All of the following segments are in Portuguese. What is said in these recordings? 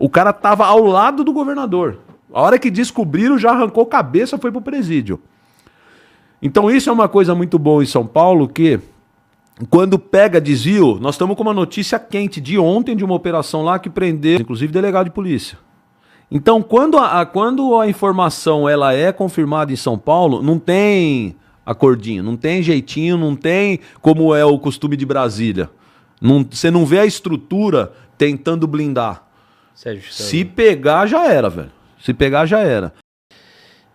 O cara tava ao lado do governador. A hora que descobriram, já arrancou cabeça, foi pro presídio. Então isso é uma coisa muito boa em São Paulo, que quando pega desvio, nós estamos com uma notícia quente de ontem de uma operação lá que prendeu, inclusive, delegado de polícia. Então, quando a informação ela é confirmada em São Paulo, não tem acordinho, não tem jeitinho, não tem como é o costume de Brasília. Você não vê a estrutura tentando blindar. Se pegar, já era, velho. Se pegar, já era.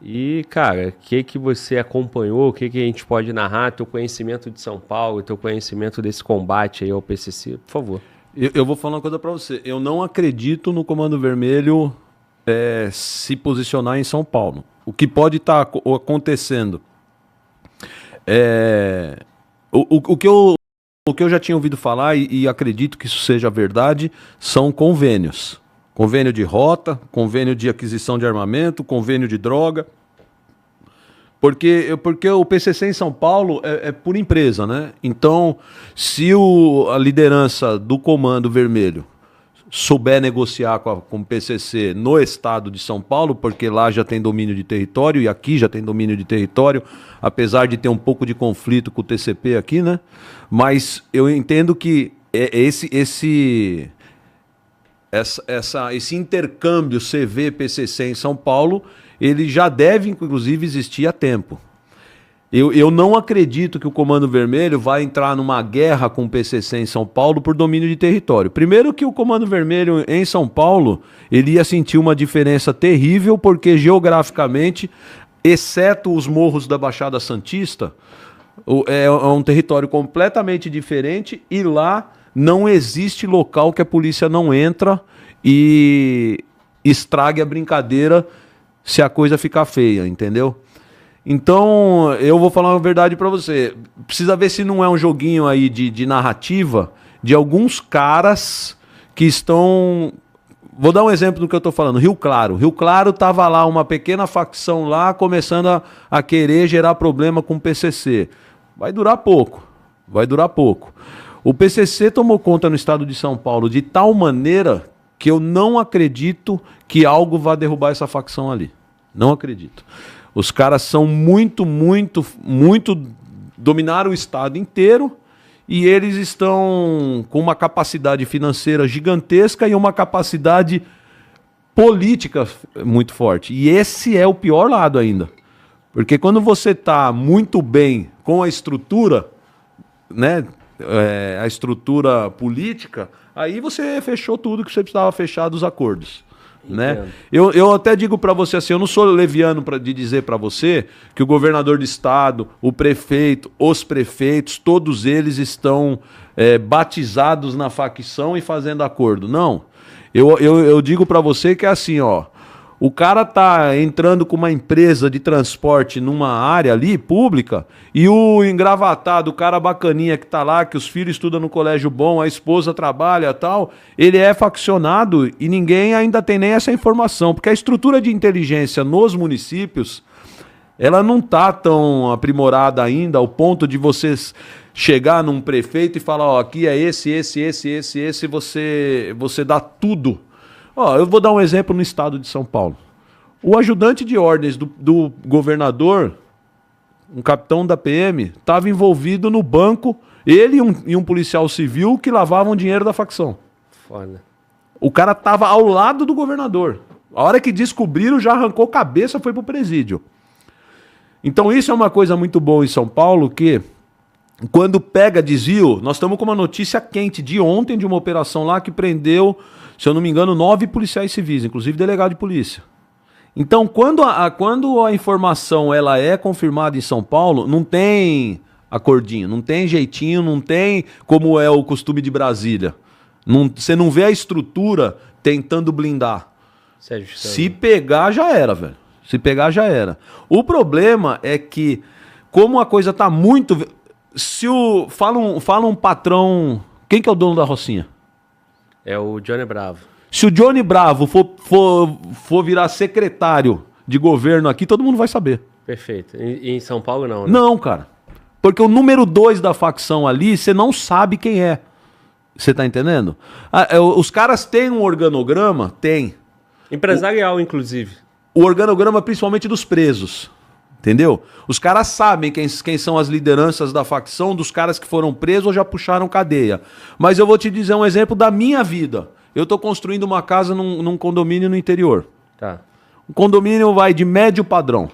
E, cara, o que você acompanhou, o que a gente pode narrar, teu conhecimento de São Paulo, teu conhecimento desse combate aí ao PCC, por favor. Eu vou falar uma coisa pra você. Eu não acredito no Comando Vermelho se posicionar em São Paulo. O que pode estar acontecendo o que eu já tinha ouvido falar e acredito que isso seja verdade, são convênios. Convênio de rota, convênio de aquisição de armamento, convênio de droga. Porque o PCC em São Paulo é por empresa, né? Então, se a liderança do Comando Vermelho souber negociar com o PCC no estado de São Paulo, porque lá já tem domínio de território e aqui já tem domínio de território, apesar de ter um pouco de conflito com o TCP aqui, né? Mas eu entendo que esse intercâmbio CV-PCC em São Paulo, ele já deve, inclusive, existir há tempo. Eu não acredito que o Comando Vermelho vai entrar numa guerra com o PCC em São Paulo por domínio de território. Primeiro que o Comando Vermelho em São Paulo, ele ia sentir uma diferença terrível, porque geograficamente, exceto os morros da Baixada Santista, é um território completamente diferente e lá não existe local que a polícia não entra e estrague a brincadeira se a coisa ficar feia, entendeu? Então, eu vou falar uma verdade pra você. Precisa ver se não é um joguinho aí de narrativa de alguns caras que estão... Vou dar um exemplo do que eu tô falando. Rio Claro. Rio Claro tava lá, uma pequena facção lá, começando a querer gerar problema com o PCC. Vai durar pouco. Vai durar pouco. O PCC tomou conta no estado de São Paulo de tal maneira que eu não acredito que algo vá derrubar essa facção ali. Não acredito. Os caras são muito dominaram o estado inteiro e eles estão com uma capacidade financeira gigantesca e uma capacidade política muito forte. E esse é o pior lado ainda. Porque quando você está muito bem com a estrutura, né, a estrutura política, aí você fechou tudo que você precisava fechar dos acordos. Né? Eu até digo para você assim, eu não sou leviano de dizer para você que o governador de estado, o prefeito, os prefeitos, todos eles estão batizados na facção e fazendo acordo. Não. Eu digo para você que é assim, ó. O cara tá entrando com uma empresa de transporte numa área ali, pública, e o engravatado, o cara bacaninha que tá lá, que os filhos estudam no colégio bom, a esposa trabalha e tal, ele é faccionado e ninguém ainda tem nem essa informação, porque a estrutura de inteligência nos municípios, ela não tá tão aprimorada ainda ao ponto de vocês chegar num prefeito e falar, ó, aqui é esse, você dá tudo. Ó, eu vou dar um exemplo no estado de São Paulo. O ajudante de ordens do governador, um capitão da PM, estava envolvido no banco, ele e um policial civil que lavavam dinheiro da facção. Foda. O cara estava ao lado do governador. A hora que descobriram, já arrancou cabeça, foi pro presídio. Então isso é uma coisa muito boa em São Paulo, que quando pega desvio, nós estamos com uma notícia quente de ontem de uma operação lá que prendeu, se eu não me engano, 9 policiais civis, inclusive delegado de polícia. Então, quando a informação ela é confirmada em São Paulo, não tem acordinho, não tem jeitinho, não tem como é o costume de Brasília. Você não vê a estrutura tentando blindar. Se pegar, já era, velho. Se pegar, já era. O problema é que, como a coisa tá muito... Fala um patrão... Quem que é o dono da Rocinha? É o Johnny Bravo. Se o Johnny Bravo for virar secretário de governo aqui, todo mundo vai saber. Perfeito. E em São Paulo não, né? Não, cara. Porque o número 2 da facção ali, você não sabe quem é. Você tá entendendo? Os caras têm um organograma? Tem. Empresarial, inclusive. O organograma principalmente dos presos. Entendeu? Os caras sabem quem são as lideranças da facção, dos caras que foram presos ou já puxaram cadeia. Mas eu vou te dizer um exemplo da minha vida. Eu tô construindo uma casa num condomínio no interior. Tá. O condomínio vai de médio padrão.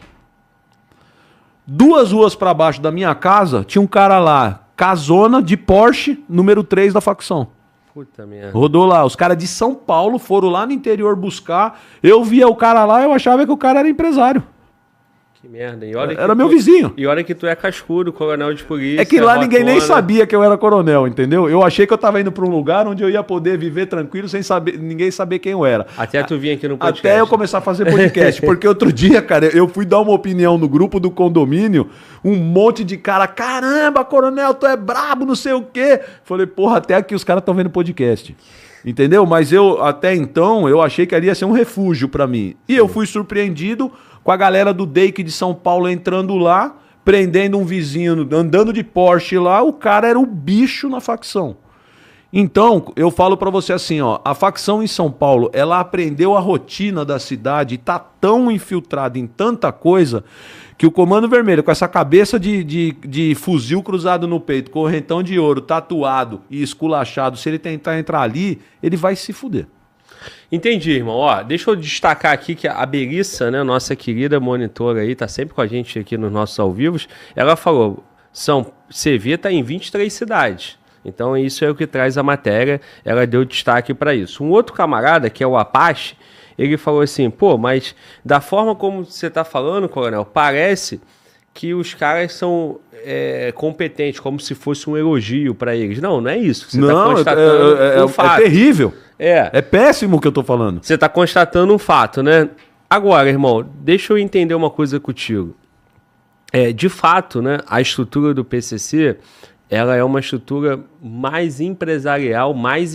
2 ruas para baixo da minha casa, tinha um cara lá, casona de Porsche, número 3 da facção. Puta merda. Rodou lá. Os caras de São Paulo foram lá no interior buscar. Eu via o cara lá, eu achava que o cara era empresário. Que merda. E olha Era meu vizinho. E olha que tu é cascudo, coronel de polícia. É que lá ninguém nem sabia que eu era coronel, entendeu? Eu achei que eu tava indo pra um lugar onde eu ia poder viver tranquilo sem saber, ninguém saber quem eu era. Até tu vir aqui no podcast. Até eu começar a fazer podcast. Porque outro dia, cara, eu fui dar uma opinião no grupo do condomínio, um monte de cara, caramba, coronel, tu é brabo, não sei o quê. Falei, porra, até aqui os caras estão vendo podcast. Entendeu? Mas eu, até então, eu achei que ali ia ser um refúgio pra mim. E eu fui surpreendido com a galera do DEIC de São Paulo entrando lá, prendendo um vizinho, andando de Porsche lá, o cara era o bicho na facção. Então, eu falo pra você assim, ó, a facção em São Paulo, ela aprendeu a rotina da cidade e tá tão infiltrada em tanta coisa que o Comando Vermelho, com essa cabeça de fuzil cruzado no peito, correntão de ouro, tatuado e esculachado, se ele tentar entrar ali, ele vai se fuder. Entendi, irmão. Ó, deixa eu destacar aqui que a Belissa, né, nossa querida monitora aí, tá sempre com a gente aqui nos nossos ao vivos, ela falou, CV tá em 23 cidades. Então isso é o que traz a matéria, ela deu destaque para isso. Um outro camarada, que é o Apache, ele falou assim, pô, mas da forma como você tá falando, coronel, parece que os caras são competentes, como se fosse um elogio para eles. Não, não é isso. Você não, tá constatando um fato. É terrível. É péssimo o que eu tô falando. Você tá constatando um fato, né? Agora, irmão, deixa eu entender uma coisa contigo. De fato, né, a estrutura do PCC, ela é uma estrutura mais empresarial, mais